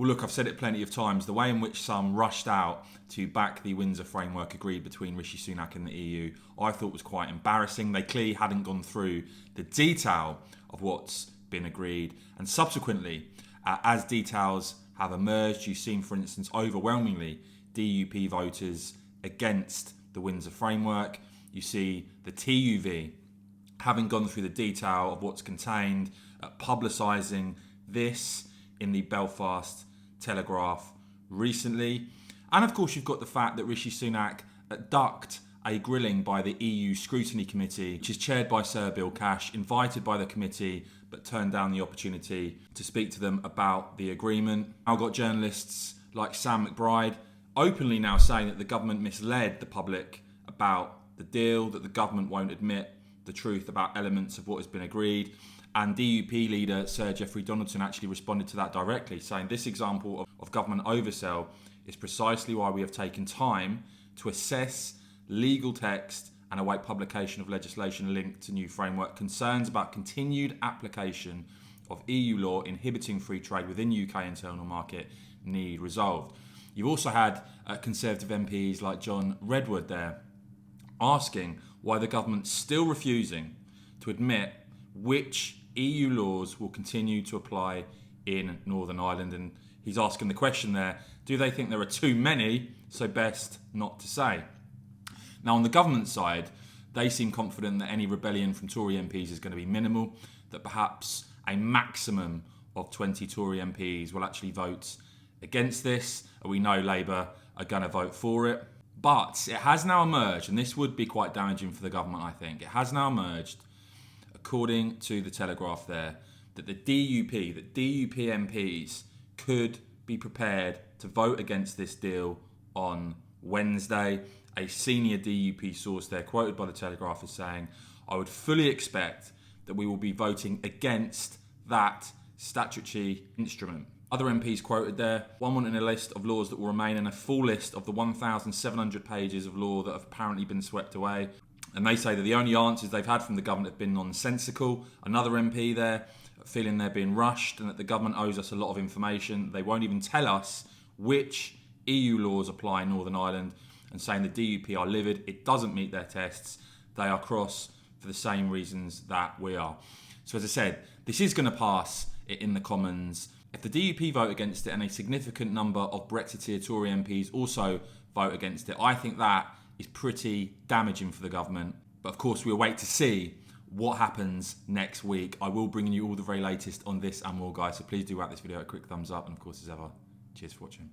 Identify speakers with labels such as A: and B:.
A: Well, look, I've said it plenty of times. The way in which some rushed out to back the Windsor framework agreed between Rishi Sunak and the EU, I thought was quite embarrassing. They clearly hadn't gone through the detail of what's been agreed. And subsequently, as details have emerged, you've seen, for instance, overwhelmingly DUP voters against the Windsor framework. You see the TUV having gone through the detail of what's contained, publicising this in the Belfast Telegraph recently. And of course, you've got the fact that Rishi Sunak ducked a grilling by the EU Scrutiny Committee, which is chaired by Sir Bill Cash, invited by the committee, but turned down the opportunity to speak to them about the agreement. Now got journalists like Sam McBride openly now saying that the government misled the public about the deal, that the government won't admit the truth about elements of what has been agreed. And DUP leader Sir Geoffrey Donaldson actually responded to that directly, saying this example of government oversell is precisely why we have taken time to assess legal text and await publication of legislation linked to new framework. Concerns about continued application of EU law inhibiting free trade within UK internal market need resolved. You've also had Conservative MPs like John Redwood there asking why the government's still refusing to admit which EU laws will continue to apply in Northern Ireland. And he's asking the question there, do they think there are too many, so best not to say? Now, on the government side, they seem confident that any rebellion from Tory MPs is going to be minimal, that perhaps a maximum of 20 Tory MPs will actually vote against this. We know Labour are going to vote for it. But it has now emerged, and this would be quite damaging for the government, I think. It has now emerged, according to the Telegraph there, that the DUP MPs could be prepared to vote against this deal on Wednesday. A senior DUP source there, quoted by the Telegraph, is saying, I would fully expect that we will be voting against that statutory instrument. Other MPs quoted there, one wanting a list of laws that will remain and a full list of the 1,700 pages of law that have apparently been swept away. And they say that the only answers they've had from the government have been nonsensical. Another MP there feeling they're being rushed and that the government owes us a lot of information. They won't even tell us which EU laws apply in Northern Ireland, and saying the DUP are livid. It doesn't meet their tests. They are cross for the same reasons that we are. So as I said, this is going to pass in the Commons. If the DUP vote against it and a significant number of Brexiteer Tory MPs also vote against it, I think that is pretty damaging for the government. But of course, we'll wait to see what happens next week. I will bring you all the very latest on this and more, guys. So please do wrap this video a quick thumbs up. And of course, as ever, cheers for watching.